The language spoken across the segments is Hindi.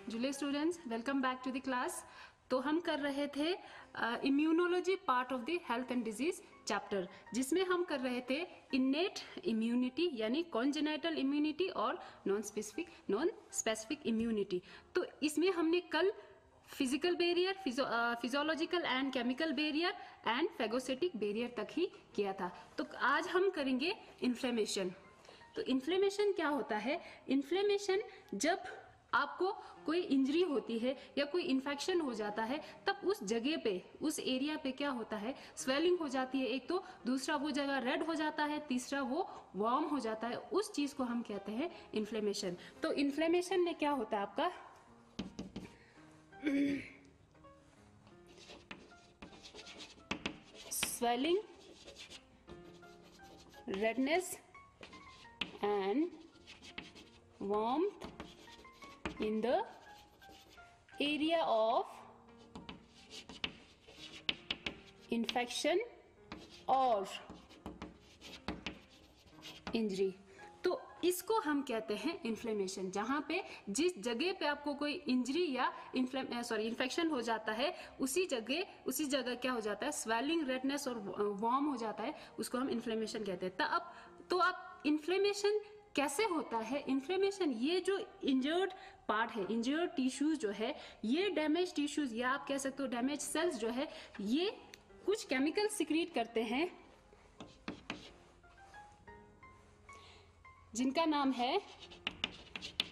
जुले students, welcome back to the class. तो हम कर रहे थे immunology part of the health and disease chapter, जिसमें हम कर रहे थे इन्नेट इम्यूनिटी यानी कॉन्जेनाइटल इम्यूनिटी और नॉन स्पेसिफिक इम्यूनिटी। तो इसमें हमने कल physical barrier, physiological and chemical barrier and phagocytic barrier तक ही किया था। तो आज हम करेंगे इन्फ्लेमेशन। तो इन्फ्लेमेशन क्या होता है? इन्फ्लेमेशन जब आपको कोई इंजरी होती है या कोई इन्फेक्शन हो जाता है, तब उस जगह पे, उस एरिया पे क्या होता है, स्वेलिंग हो जाती है एक तो, दूसरा वो जगह रेड हो जाता है, तीसरा वो वार्म हो जाता है। उस चीज को हम कहते हैं इन्फ्लेमेशन। तो इन्फ्लेमेशन में क्या होता है आपका swelling, redness and warmth in the area of infection or injury। तो इसको हम कहते हैं इन्फ्लेमेशन। जहां पे जिस जगह पे आपको कोई इंजरी या इन्फेक्शन हो जाता है, उसी जगह क्या हो जाता है, स्वेलिंग, रेडनेस और वार्म हो जाता है, उसको हम इन्फ्लेमेशन कहते हैं। तो अब इन्फ्लेमेशन कैसे होता है? इन्फ्लेमेशन, ये जो इंजर्ड पार्ट है, इंजर्ड टिश्यूज जो है, ये डैमेज टिश्यूज या आप कह सकते हो डैमेज सेल्स जो है, ये कुछ केमिकल सिक्रीट करते हैं जिनका नाम है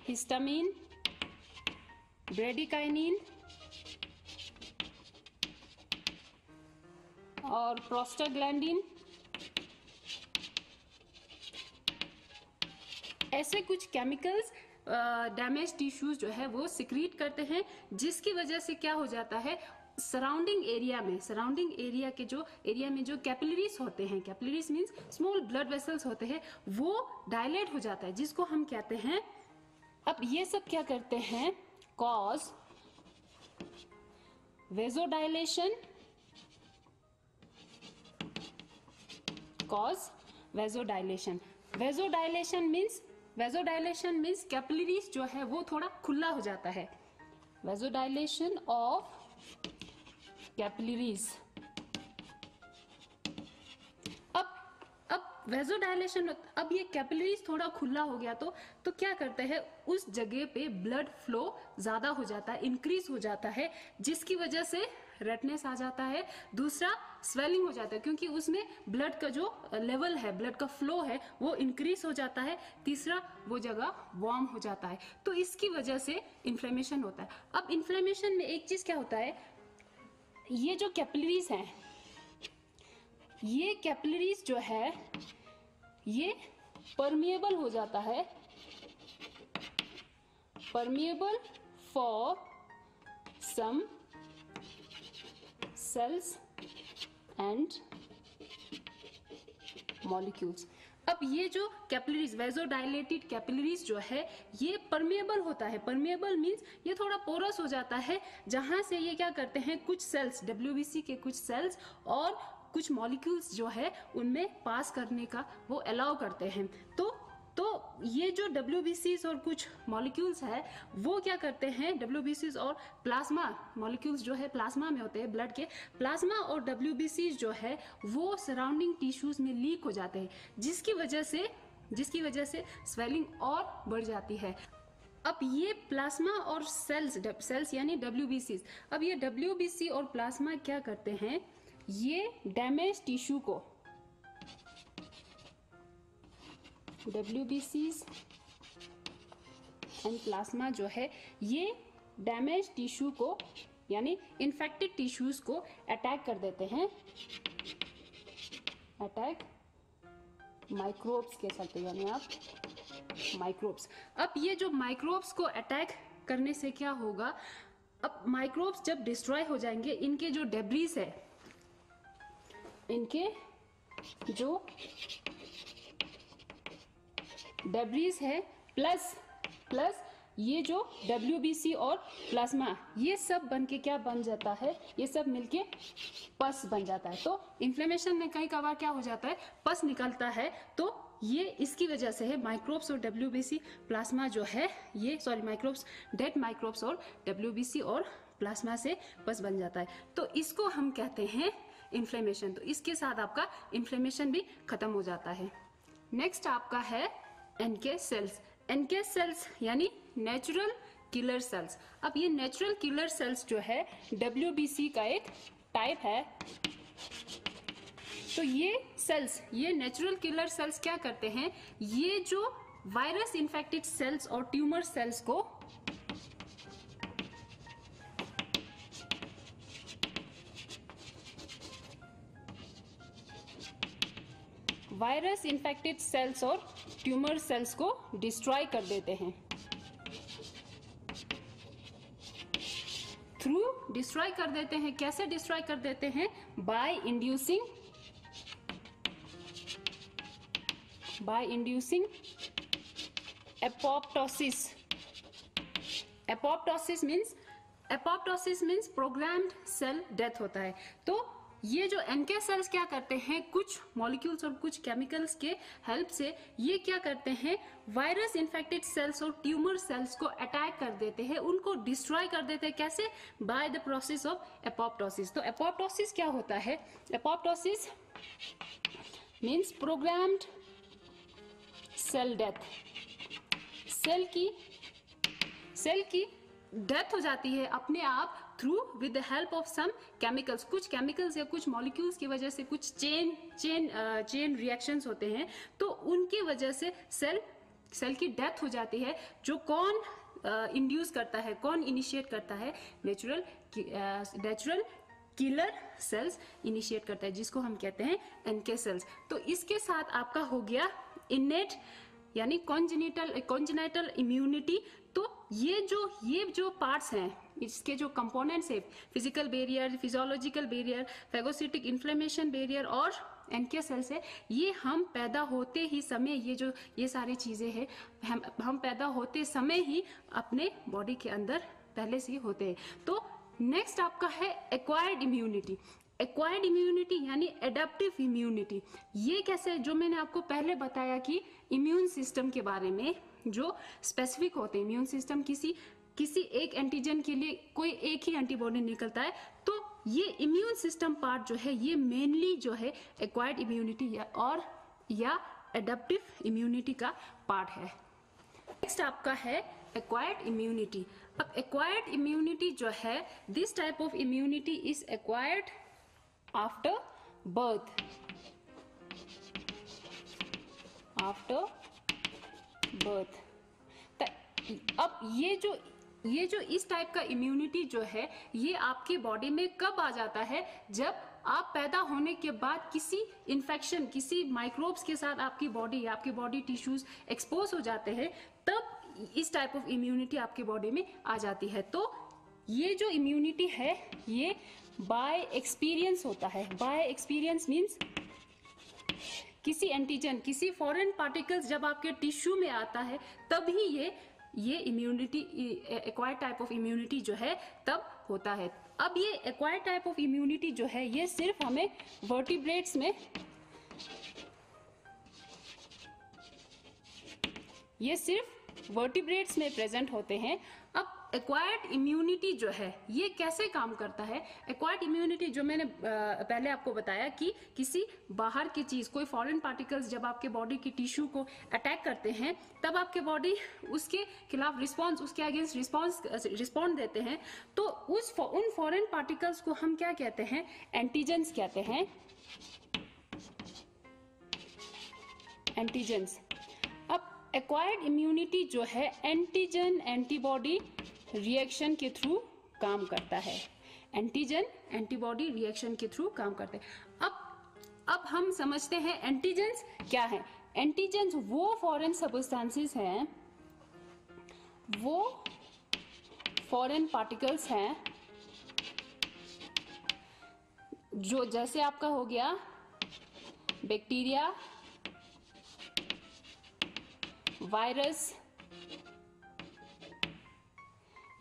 हिस्टामिन, ब्रेडिकाइनिन और प्रोस्टाग्लैंडिन। ऐसे कुछ केमिकल्स डैमेज टिश्यूज जो है वो सिक्रीट करते हैं, जिसकी वजह से क्या हो जाता है, सराउंडिंग एरिया के जो एरिया में जो कैपिलरीज होते हैं, capillaries means small blood vessels होते हैं, वो डायलेट हो जाता है, जिसको हम कहते हैं। अब ये सब क्या करते हैं, cause vasodilation, vasodilation means capillaries जो है वो थोड़ा खुला हो जाता है। Vasodilation of capillaries. अब वेजोडाइलेशन, अब ये कैपिलरीज थोड़ा खुला हो गया तो क्या करते हैं, उस जगह पे ब्लड फ्लो ज्यादा हो जाता है, इंक्रीज हो जाता है, जिसकी वजह से रेडनेस आ जाता है। दूसरा स्वेलिंग हो जाता है, क्योंकि उसमें ब्लड का जो लेवल है, ब्लड का फ्लो है, वो इंक्रीज हो जाता है। तीसरा वो जगह वार्म हो जाता है। तो इसकी वजह से इन्फ्लेमेशन होता है। अब इन्फ्लेमेशन में एक चीज क्या होता है, ये जो कैपिलरीज हैं, ये कैपिलरीज जो है ये परमिएबल हो जाता है, permeable for some cells and molecules. अब ये जो कैपिलरीज, वेजोडाइलेटेड कैपिलरीज जो है, ये परमिएबल होता है। परमिएबल मींस ये थोड़ा पोरस हो जाता है, जहां से ये क्या करते हैं, कुछ सेल्स, डब्ल्यूबीसी के कुछ सेल्स और कुछ मॉलिक्यूल्स जो है उनमें पास करने का वो अलाउ करते हैं। तो ये जो डब्ल्यूबीसीज और कुछ मॉलिक्यूल्स है, वो क्या करते हैं, डब्ल्यूबीसीज और प्लाज्मा मॉलिक्यूल्स जो है प्लाज्मा में होते हैं, ब्लड के प्लाज्मा और डब्ल्यूबीसीज जो है वो सराउंडिंग टिश्यूज में लीक हो जाते हैं, जिसकी वजह से स्वेलिंग और बढ़ जाती है। अब ये प्लाज्मा और सेल्स यानी डब्ल्यूबीसीज, अब ये डब्ल्यूबीसी और प्लाज्मा क्या करते हैं, ये डैमेज टिश्यू को, डब्ल्यूबीसीज एंड प्लाज्मा जो है, ये डैमेज टिश्यू को यानी इन्फेक्टेड टिश्यूज को अटैक कर देते हैं। अटैक माइक्रोब्स कह सकते हैं, यानी आप माइक्रोब्स। अब ये जो माइक्रोब्स को अटैक करने से क्या होगा, अब माइक्रोब्स जब डिस्ट्रॉय हो जाएंगे, इनके जो डेब्रीज है, इनके जो डेब्रीज है, प्लस ये जो डब्ल्यूबीसी और प्लाज्मा, ये सब बन के क्या बन जाता है, ये सब मिलके पस बन जाता है। तो इन्फ्लेमेशन में कई बार क्या हो जाता है, पस निकलता है, तो ये इसकी वजह से है, माइक्रोब्स और WBC प्लाज्मा जो है ये, सॉरी माइक्रोब्स, डेड माइक्रोब्स और WBC और प्लाज्मा से पस बन जाता है, तो इसको हम कहते हैं इन्फ्लेमेशन। तो इसके साथ आपका इन्फ्लेमेशन भी खत्म हो जाता है। नेक्स्ट आपका है NK सेल्स। NK सेल्स यानी नेचुरल किलर सेल्स। अब ये नेचुरल किलर सेल्स जो है WBC का एक टाइप है। तो ये सेल्स, ये नेचुरल किलर सेल्स क्या करते हैं, ये जो वायरस इन्फेक्टेड सेल्स और ट्यूमर सेल्स को वायरस इन्फेक्टेड सेल्स और ट्यूमर सेल्स को डिस्ट्रॉय कर देते हैं। थ्रू डिस्ट्रॉय कर देते हैं, कैसे डिस्ट्रॉय कर देते हैं, by inducing apoptosis. Apoptosis means programmed cell death होता है। तो ये जो NK सेल्स क्या करते हैं, कुछ मॉलिक्यूल्स और कुछ केमिकल्स के हेल्प से ये क्या करते हैं, वायरस इन्फेक्टेड सेल्स और ट्यूमर सेल्स को अटैक कर देते हैं, उनको डिस्ट्रॉय कर देते हैं। कैसे? By the process of apoptosis. तो एपोप्टोसिस क्या होता है, apoptosis means programmed cell death. Cell की डेथ हो जाती है अपने आप through with the help of some chemicals. कुछ केमिकल्स या कुछ मॉलिक्यूल्स की वजह से कुछ चेन रिएक्शंस होते हैं, तो उनकी वजह से सेल की डेथ हो जाती है। जो कौन इंड्यूस करता है, कौन इनिशिएट करता है, नेचुरल किलर सेल्स इनिशिएट करता है, जिसको हम कहते हैं NK सेल्स। तो इसके साथ आपका हो गया इनेट यानी कॉन्जेनिटल इम्यूनिटी। तो ये जो पार्ट्स हैं, इसके जो कंपोनेंट्स है, physical barrier, physiological barrier, phagocytic inflammation barrier और NK सेल्स है, ये हम पैदा होते ही समय, ये सारी चीजें हैं, हम पैदा होते समय ही अपने बॉडी के अंदर पहले से ही होते हैं। तो नेक्स्ट आपका है एक्वायर्ड इम्यूनिटी। एक्वायर्ड इम्यूनिटी यानी एडेप्टिव इम्यूनिटी। ये कैसे, जो मैंने आपको पहले बताया कि इम्यून सिस्टम के बारे में जो स्पेसिफिक होते हैं, इम्यून सिस्टम किसी एक एंटीजन के लिए कोई एक ही एंटीबॉडी निकलता है, तो ये इम्यून सिस्टम पार्ट जो है ये मेनली जो है एक्वायर्ड इम्यूनिटी या एडेप्टिव इम्यूनिटी का पार्ट है। नेक्स्ट आपका है एक्वायर्ड इम्यूनिटी। अब एक्वायर्ड इम्यूनिटी जो है, this type of immunity is acquired after birth. अब ये जो इस टाइप का इम्यूनिटी जो है, ये आपकी बॉडी में कब आ जाता है, जब आप पैदा होने के बाद किसी इन्फेक्शन, किसी माइक्रोब्स के साथ आपकी बॉडी टिश्यूज एक्सपोज हो जाते हैं, तब इस टाइप ऑफ इम्यूनिटी आपकी बॉडी में आ जाती है। तो ये जो इम्यूनिटी है ये बाय एक्सपीरियंस होता है। बाय एक्सपीरियंस मीन्स किसी एंटीजन, किसी फॉरेन पार्टिकल्स जब आपके टिश्यू में आता है, तभी ये immunity, acquired type of immunity जो है तब होता है। अब ये एक्वायर्ड टाइप ऑफ इम्यूनिटी जो है ये सिर्फ हमें वर्टिब्रेट्स में प्रेजेंट होते हैं। अब एक्वायर्ड इम्यूनिटी जो है ये कैसे काम करता है? एक्वायर्ड इम्यूनिटी जो मैंने पहले आपको बताया कि किसी बाहर की चीज, कोई फॉरेन पार्टिकल्स जब आपके बॉडी की टिश्यू को अटैक करते हैं, तब आपके बॉडी उसके खिलाफ उसके अगेंस्ट रिस्पॉन्ड देते हैं। तो उन फॉरेन पार्टिकल्स को हम क्या कहते हैं? एंटीजेंस कहते हैं। एंटीजेंस। अब एक्वायर्ड इम्यूनिटी जो है एंटीजन एंटीबॉडी रिएक्शन के थ्रू काम करता है। एंटीजन एंटीबॉडी रिएक्शन के थ्रू काम करते हैं। अब हम समझते हैं एंटीजेंस क्या है। एंटीजेंस वो फॉरेन सब्सटेंसेस हैं, वो फॉरेन पार्टिकल्स हैं जो, जैसे आपका हो गया बैक्टीरिया, वायरस,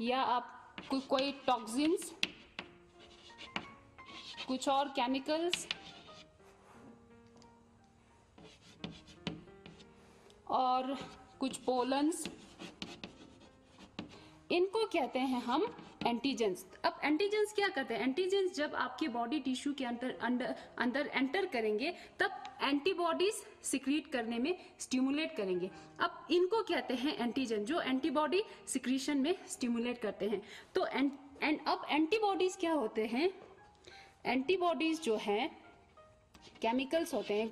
या आप कोई टॉक्सिन्स, कुछ और केमिकल्स, और कुछ पोलन्स, इनको कहते हैं हम एंटीजेंस। अब एंटीजेंस क्या करते हैं? एंटीजेंस जब आपके बॉडी टिश्यू के अंदर एंटर करेंगे तब एंटीबॉडीज सिक्रीट करने में स्टिमुलेट करेंगे। अब इनको कहते हैं एंटीजन, जो एंटीबॉडी सिक्रीशन में स्टिमुलेट करते हैं। तो अब एंटीबॉडीज क्या होते हैं? एंटीबॉडीज जो हैं केमिकल्स होते हैं,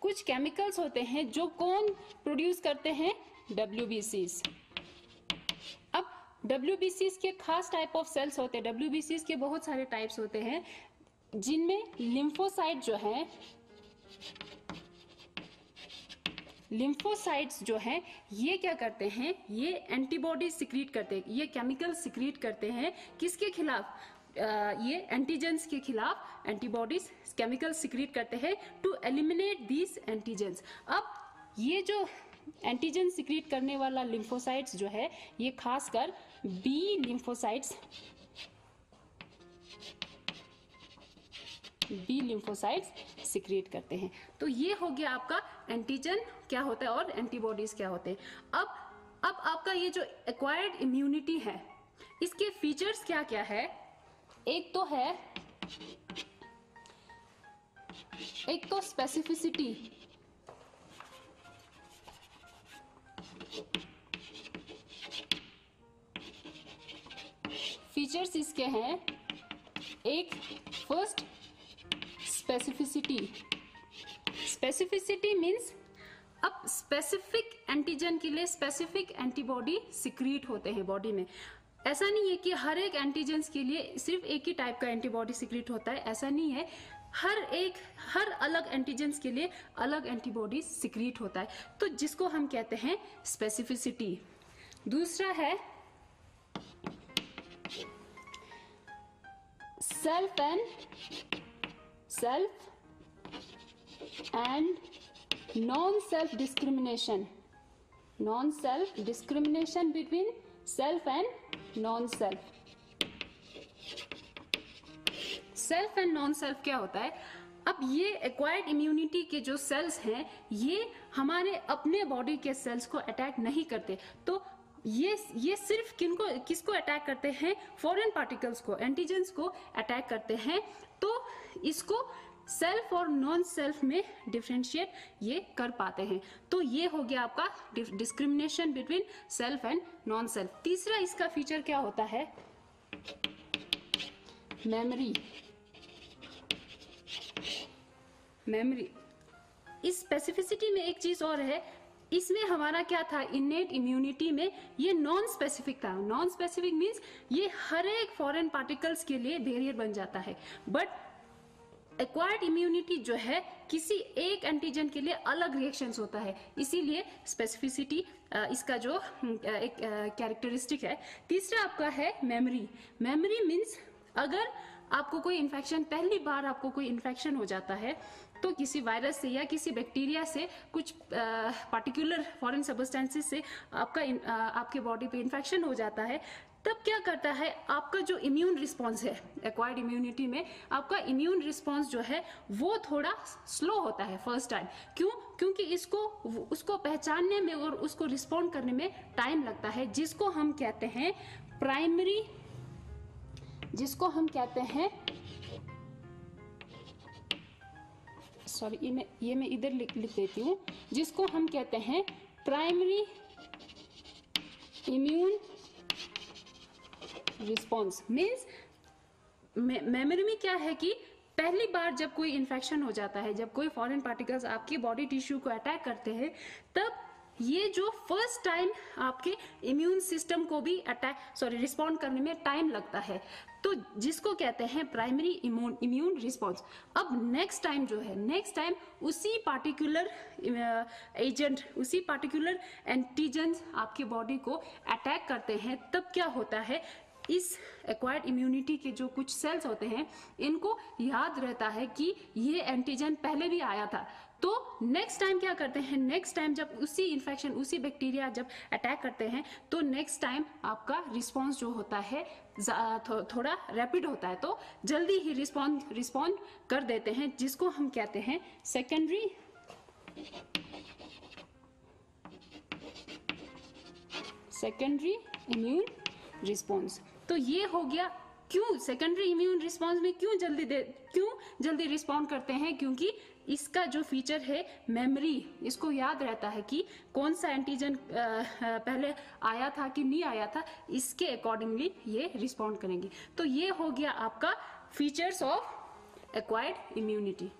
कुछ केमिकल्स होते हैं जो कौन प्रोड्यूस करते हैं? WBCs। अब WBCs के खास टाइप ऑफ सेल्स होते हैं। WBCs के बहुत सारे टाइप्स होते हैं, जिनमें लिम्फोसाइट जो है, लिम्फोसाइट्स जो हैं ये क्या करते हैं? ये एंटीबॉडी सिक्रीट करते हैं, ये केमिकल सिक्रीट करते हैं। किसके खिलाफ? ये एंटीजेंस के खिलाफ एंटीबॉडीज केमिकल सिक्रीट करते हैं टू एलिमिनेट दीज एंटीजेंस। अब ये जो एंटीजन सिक्रीट करने वाला लिम्फोसाइट्स जो है, ये खासकर बी लिम्फोसाइट्स सिक्रीट करते हैं। तो ये हो गया आपका एंटीजन क्या होता है और एंटीबॉडीज क्या होते हैं। अब आपका ये जो एक्वायर्ड इम्यूनिटी है, इसके फीचर्स क्या क्या है? एक तो स्पेसिफिसिटी, फीचर्स इसके हैं। एक फर्स्ट स्पेसिफिसिटी मीन्स अब स्पेसिफिक एंटीजन के लिए स्पेसिफिक एंटीबॉडी सिक्रीट होते हैं बॉडी में। ऐसा नहीं है कि हर एक एंटीजन के लिए सिर्फ एक ही टाइप का एंटीबॉडी सिक्रीट होता है, ऐसा नहीं है। हर अलग एंटीजेंस के लिए अलग एंटीबॉडी सिक्रीट होता है, तो जिसको हम कहते हैं स्पेसिफिसिटी। दूसरा है self and non self discrimination between self and non self. Self and non self क्या होता है? अब ये एक्वायर्ड इम्यूनिटी के जो सेल्स हैं, ये हमारे अपने बॉडी के सेल्स को अटैक नहीं करते। तो ये सिर्फ किसको अटैक करते हैं? फॉरेन पार्टिकल्स को, एंटीजेंस को अटैक करते हैं। तो इसको सेल्फ और नॉन सेल्फ में डिफरेंशिएट ये कर पाते हैं। तो ये हो गया आपका discrimination between self and non self. तीसरा इसका फीचर क्या होता है? मेमोरी। इस स्पेसिफिसिटी में एक चीज और है, इसमें हमारा क्या था? इनेट इम्यूनिटी में ये नॉन स्पेसिफिक था। नॉन स्पेसिफिक मीन्स ये हर एक फॉरेन पार्टिकल्स के लिए बैरियर बन जाता है, बट एक्वायर्ड इम्यूनिटी जो है किसी एक एंटीजन के लिए अलग रिएक्शंस होता है, इसीलिए स्पेसिफिसिटी इसका जो एक कैरेक्टरिस्टिक है। तीसरा आपका है मेमोरी। मेमोरी मीन्स अगर आपको कोई इन्फेक्शन, पहली बार आपको कोई इन्फेक्शन हो जाता है, तो किसी वायरस से या किसी बैक्टीरिया से, कुछ पार्टिकुलर फॉरेन सब्सटेंसेस से आपके बॉडी पे इन्फेक्शन हो जाता है, तब क्या करता है? आपका जो इम्यून रिस्पॉन्स है, एक्वायर्ड इम्यूनिटी में आपका इम्यून रिस्पॉन्स जो है वो थोड़ा स्लो होता है फर्स्ट टाइम। क्यों? क्योंकि उसको पहचानने में और उसको रिस्पॉन्ड करने में टाइम लगता है, जिसको हम कहते हैं प्राइमरी, ये मैं इधर लिख देती हूँ, जिसको हम कहते हैं primary immune response. Means memory में क्या है कि पहली बार जब कोई इन्फेक्शन हो जाता है, जब कोई फॉरेन पार्टिकल्स आपके बॉडी टिश्यू को अटैक करते हैं, तब ये जो फर्स्ट टाइम आपके इम्यून सिस्टम को भी रिस्पॉन्ड करने में टाइम लगता है, तो जिसको कहते हैं प्राइमरी इम्यून रिस्पॉन्स। अब नेक्स्ट टाइम जो है, नेक्स्ट टाइम उसी पार्टिकुलर एजेंट, उसी पार्टिकुलर एंटीजेंस आपके बॉडी को अटैक करते हैं, तब क्या होता है? इस एक्वायर्ड इम्यूनिटी के जो कुछ सेल्स होते हैं, इनको याद रहता है कि ये एंटीजन पहले भी आया था, तो नेक्स्ट टाइम क्या करते हैं, नेक्स्ट टाइम जब उसी इन्फेक्शन, उसी बैक्टीरिया जब अटैक करते हैं, तो नेक्स्ट टाइम आपका रिस्पॉन्स जो होता है थोड़ा रैपिड होता है, तो जल्दी ही रिस्पॉन्ड कर देते हैं, जिसको हम कहते हैं सेकेंडरी इम्यून रिस्पॉन्स। तो ये हो गया क्यों सेकेंडरी इम्यून रिस्पॉन्स में क्यों जल्दी रिस्पॉन्ड करते हैं, क्योंकि इसका जो फीचर है मेमोरी, इसको याद रहता है कि कौन सा एंटीजन पहले आया था कि नहीं आया था, इसके अकॉर्डिंगली ये रिस्पॉन्ड करेंगे। तो ये हो गया आपका फीचर्स ऑफ एक्वायर्ड इम्यूनिटी।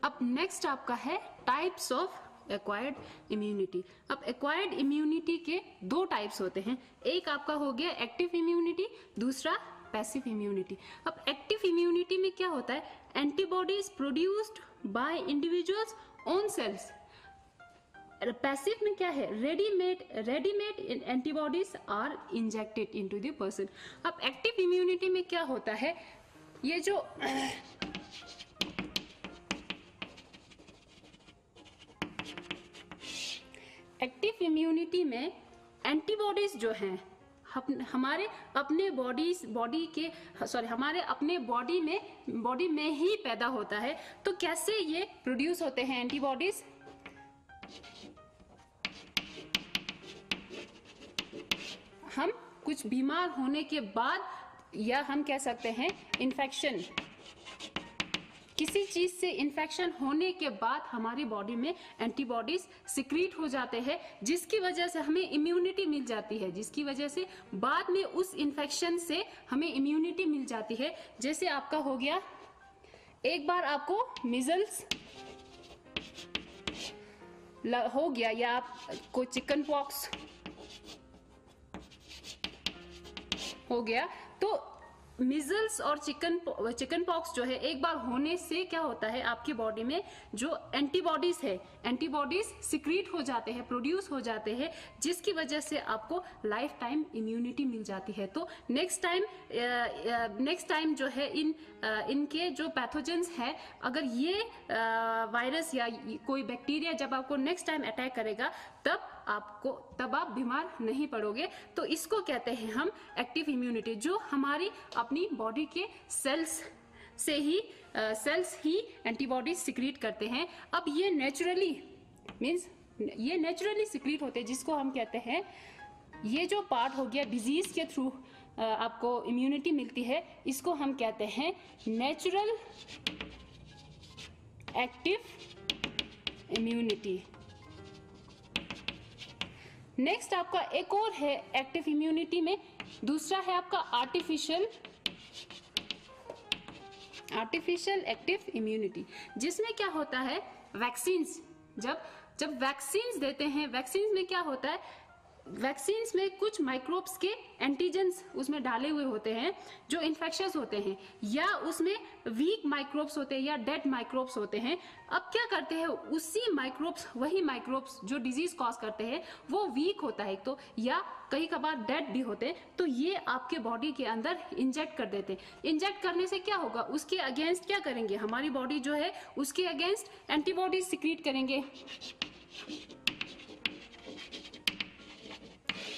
अब नेक्स्ट आपका है टाइप्स ऑफ एक्वायर्ड इम्यूनिटी। अब एक्वायर्ड इम्यूनिटी के दो टाइप्स होते हैं, एक आपका हो गया एक्टिव इम्यूनिटी, दूसरा पैसिव इम्यूनिटी। अब एक्टिव इम्यूनिटी में क्या होता है, antibodies produced by individual's own cells. Passive में क्या है, readymade antibodies are injected into the person. अब एक्टिव इम्यूनिटी में क्या होता है, ये जो एक्टिव इम्यूनिटी में एंटीबॉडीज जो हैं हमारे अपने बॉडी में ही पैदा होता है। तो कैसे ये प्रोड्यूस होते हैं एंटीबॉडीज, हम कुछ बीमार होने के बाद, या हम कह सकते हैं इन्फेक्शन, किसी चीज से इन्फेक्शन होने के बाद हमारी बॉडी में एंटीबॉडीज सिक्रीट हो जाते हैं, जिसकी वजह से हमें इम्यूनिटी मिल जाती है, जिसकी वजह से बाद में उस इन्फेक्शन से हमें इम्यूनिटी मिल जाती है। जैसे आपका हो गया, एक बार आपको मिजल्स हो गया, या आपको चिकन पॉक्स हो गया, तो मिजल्स और चिकन पॉक्स जो है एक बार होने से क्या होता है, आपकी बॉडी में जो एंटीबॉडीज है, एंटीबॉडीज सिक्रीट हो जाते हैं, प्रोड्यूस हो जाते हैं, जिसकी वजह से आपको लाइफ टाइम इम्यूनिटी मिल जाती है। तो नेक्स्ट टाइम जो है इनके जो पैथोजेंस है, अगर ये वायरस या कोई बैक्टीरिया जब आपको नेक्स्ट टाइम अटैक करेगा, तब आप बीमार नहीं पड़ोगे। तो इसको कहते हैं हम एक्टिव इम्यूनिटी, जो हमारी अपनी बॉडी के सेल्स ही एंटीबॉडीज सिक्रीट करते हैं। अब ये नेचुरली सिक्रीट होते हैं, जिसको हम कहते हैं, ये जो पार्ट हो गया डिजीज के थ्रू आपको इम्यूनिटी मिलती है, इसको हम कहते हैं नेचुरल एक्टिव इम्यूनिटी। नेक्स्ट आपका एक और है एक्टिव इम्यूनिटी में, दूसरा है आपका आर्टिफिशियल एक्टिव इम्यूनिटी, जिसमें क्या होता है, वैक्सीन्स जब वैक्सीन्स देते हैं, वैक्सीन्स में क्या होता है, वैक्सीन्स में कुछ माइक्रोब्स के एंटीजेंस उसमें डाले हुए होते हैं जो इन्फेक्शियस होते हैं, या उसमें वीक माइक्रोब्स होते हैं या डेड माइक्रोब्स होते हैं। अब क्या करते हैं, वही माइक्रोब्स जो डिजीज कॉज करते हैं वो वीक होता है तो, या कई कबार डेड भी होते हैं, तो ये आपके बॉडी के अंदर इंजेक्ट कर देते हैं। इंजेक्ट करने से क्या होगा, उसके अगेंस्ट क्या करेंगे, हमारी बॉडी जो है उसके अगेंस्ट एंटीबॉडीज सिक्रीट करेंगे,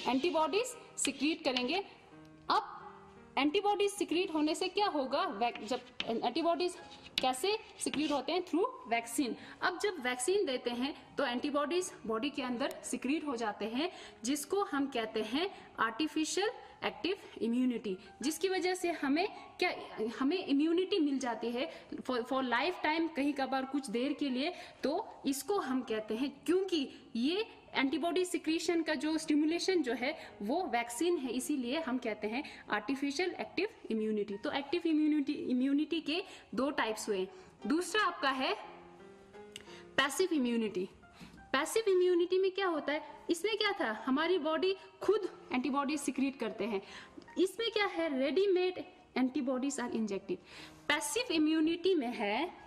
एंटीबॉडीज सिक्रीट करेंगे। अब एंटीबॉडीज सिक्रीट होने से क्या होगा, जब एंटीबॉडीज कैसे सिक्रीट होते हैं, थ्रू वैक्सीन। अब जब वैक्सीन देते हैं तो एंटीबॉडीज बॉडी के अंदर सिक्रीट हो जाते हैं, जिसको हम कहते हैं आर्टिफिशियल एक्टिव इम्यूनिटी, जिसकी वजह से हमें इम्यूनिटी मिल जाती है फॉर लाइफ टाइम, कहीं कभार कुछ देर के लिए। तो इसको हम कहते हैं, क्योंकि ये एंटीबॉडी सिक्रीशन का जो स्टिमुलेशन जो है वो वैक्सीन है, इसीलिए हम कहते हैं आर्टिफिशियल एक्टिव इम्यूनिटी। तो एक्टिव इम्यूनिटी के दो टाइप्स हुए। दूसरा आपका है पैसिव इम्यूनिटी। पैसिव इम्यूनिटी में क्या होता है, इसमें क्या था, हमारी बॉडी खुद एंटीबॉडी सिक्रीट करते हैं, इसमें क्या है, readymade antibodies are injected. Passive immunity में है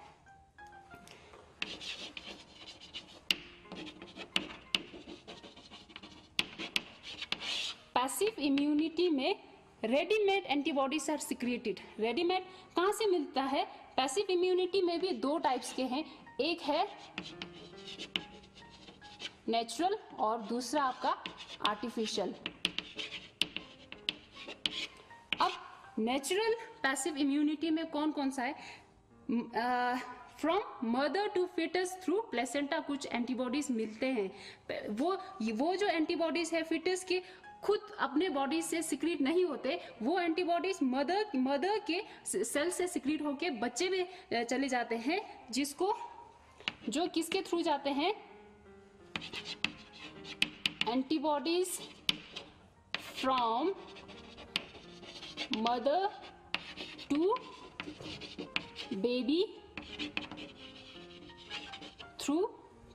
पैसिव इम्यूनिटी में readymade antibodies are secreted. Readymade कहाँ से मिलता है, पैसिव इम्यूनिटी में भी दो टाइप्स के हैं, एक है नेचुरल और दूसरा आपका आर्टिफिशियल। अब नेचुरल पैसिव इम्यूनिटी में कौन कौन सा है? From mother to foetus through placenta कुछ एंटीबॉडीज मिलते हैं। वो जो एंटीबॉडीज है फिटस के खुद अपने बॉडी से सिक्रीट नहीं होते, वो एंटीबॉडीज मदर के सेल से सिक्रीट होके बच्चे में चले जाते हैं, जो किसके थ्रू जाते हैं? Antibodies from mother to baby through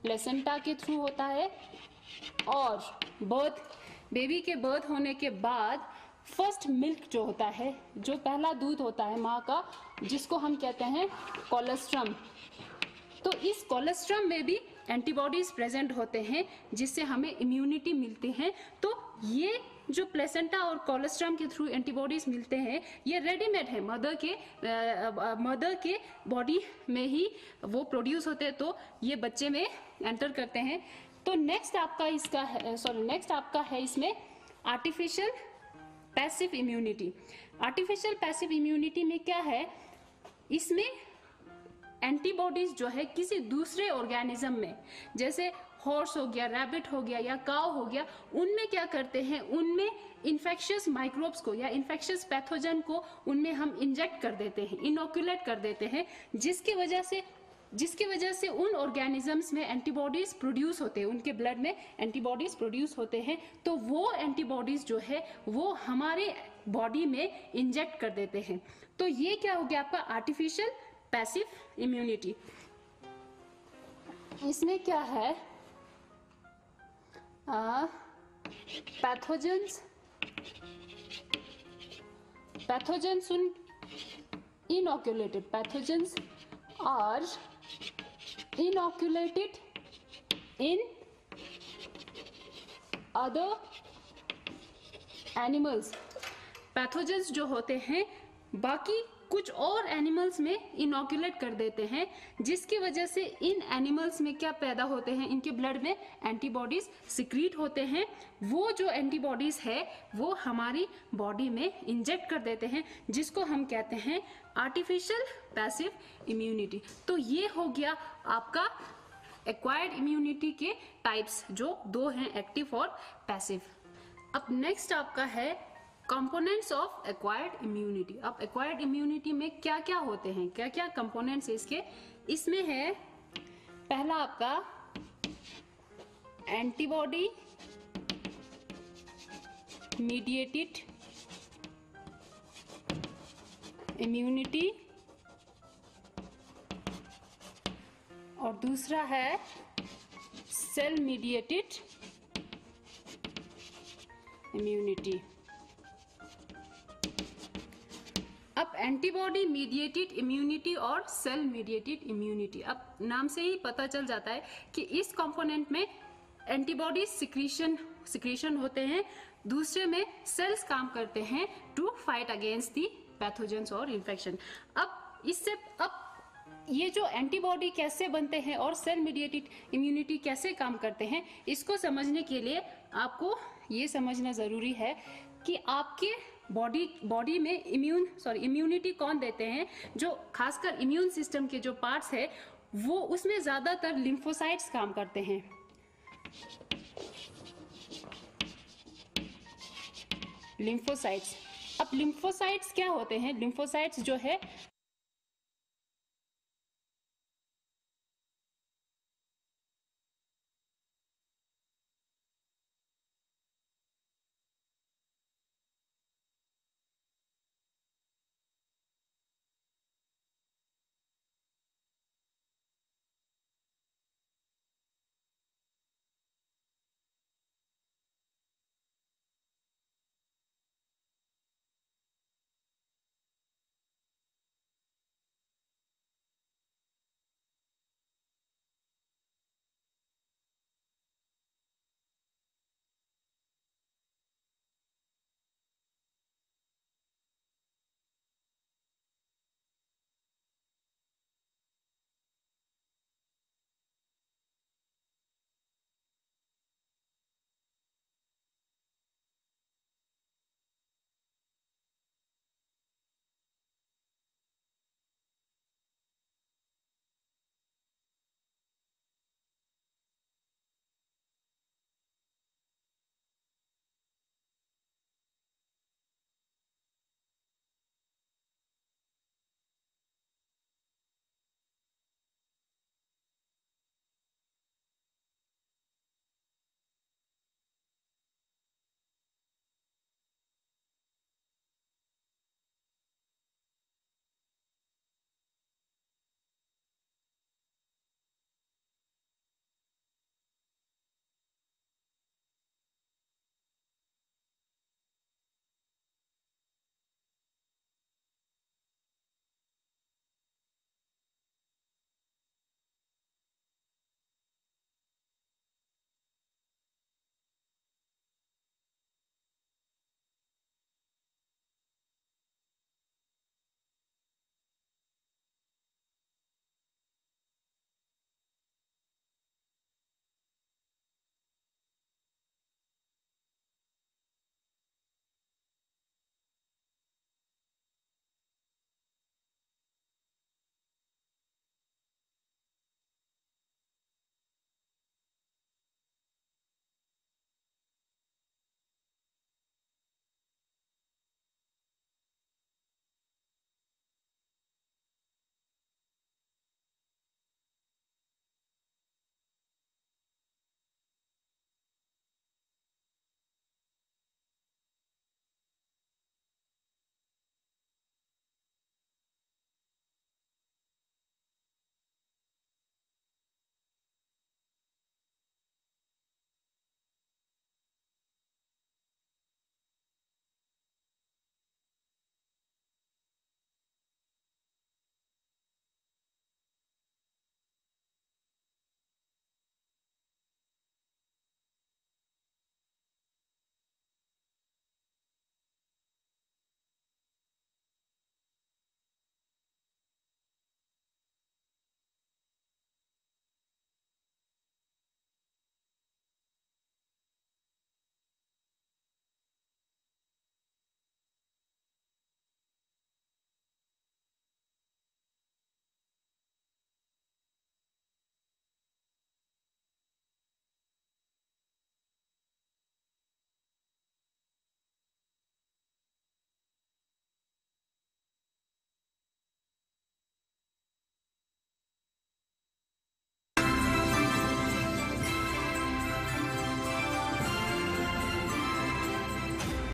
placenta के थ्रू होता है, और बेबी के बर्थ होने के बाद फर्स्ट मिल्क जो होता है, जो पहला दूध होता है माँ का, जिसको हम कहते हैं कोलेस्ट्रम, तो इस कोलेस्ट्रम में भी एंटीबॉडीज प्रेजेंट होते हैं जिससे हमें इम्यूनिटी मिलती है। तो ये जो प्लेसेंटा और कोलेस्ट्रम के थ्रू एंटीबॉडीज मिलते हैं ये रेडीमेड है, मदर के बॉडी में ही वो प्रोड्यूस होते हैं, तो ये बच्चे में एंटर करते हैं। तो नेक्स्ट आपका है इसमें artificial passive immunity. Artificial passive immunity में क्या है? इसमें एंटीबॉडीज जो है किसी दूसरे ऑर्गेनिज्म में, जैसे हॉर्स हो गया, रैबिट हो गया या काऊ हो गया, उनमें क्या करते हैं? उनमें इन्फेक्शियस माइक्रोब्स को या इन्फेक्शियस पैथोजन को उनमें हम इंजेक्ट कर देते हैं, इनोकुलेट कर देते हैं, जिसकी वजह से उन ऑर्गेनिजम्स में एंटीबॉडीज प्रोड्यूस होते हैं, उनके ब्लड में एंटीबॉडीज प्रोड्यूस होते हैं। तो वो एंटीबॉडीज जो है वो हमारे बॉडी में इंजेक्ट कर देते हैं। तो ये क्या हो गया आपका आर्टिफिशियल पैसिव इम्यूनिटी। इसमें क्या है? Pathogens inoculated pathogens are inoculated in other animals। Pathogens जो होते हैं बाकी कुछ और एनिमल्स में इनोकुलेट कर देते हैं, जिसकी वजह से इन एनिमल्स में क्या पैदा होते हैं? इनके ब्लड में एंटीबॉडीज सिक्रीट होते हैं। वो जो एंटीबॉडीज है वो हमारी बॉडी में इंजेक्ट कर देते हैं, जिसको हम कहते हैं आर्टिफिशियल पैसिव इम्यूनिटी। तो ये हो गया आपका एक्वायर्ड इम्यूनिटी के टाइप्स, जो दो हैं, एक्टिव और पैसिव। अब नेक्स्ट आपका है कंपोनेंट्स ऑफ एक्वायर्ड इम्यूनिटी। अब एक्वायर्ड इम्यूनिटी में क्या क्या होते हैं, क्या क्या कंपोनेंट्स है इसके? इसमें है पहला आपका एंटीबॉडी मीडिएटेड इम्यूनिटी, और दूसरा है सेल मीडिएटेड इम्यूनिटी। अब एंटीबॉडी मीडिएटेड इम्यूनिटी और सेल मीडिएटेड इम्यूनिटी, अब नाम से ही पता चल जाता है कि इस कंपोनेंट में एंटीबॉडी सिक्रीशन होते हैं, दूसरे में सेल्स काम करते हैं to fight against the pathogens और इन्फेक्शन। अब ये जो एंटीबॉडी कैसे बनते हैं और सेल मीडिएटेड इम्यूनिटी कैसे काम करते हैं, इसको समझने के लिए आपको ये समझना जरूरी है कि आपके बॉडी में इम्यूनिटी कौन देते हैं? जो खासकर इम्यून सिस्टम के जो पार्ट्स है वो उसमें ज्यादातर लिम्फोसाइट्स काम करते हैं। लिम्फोसाइट्स, अब लिम्फोसाइट्स क्या होते हैं? लिम्फोसाइट्स जो है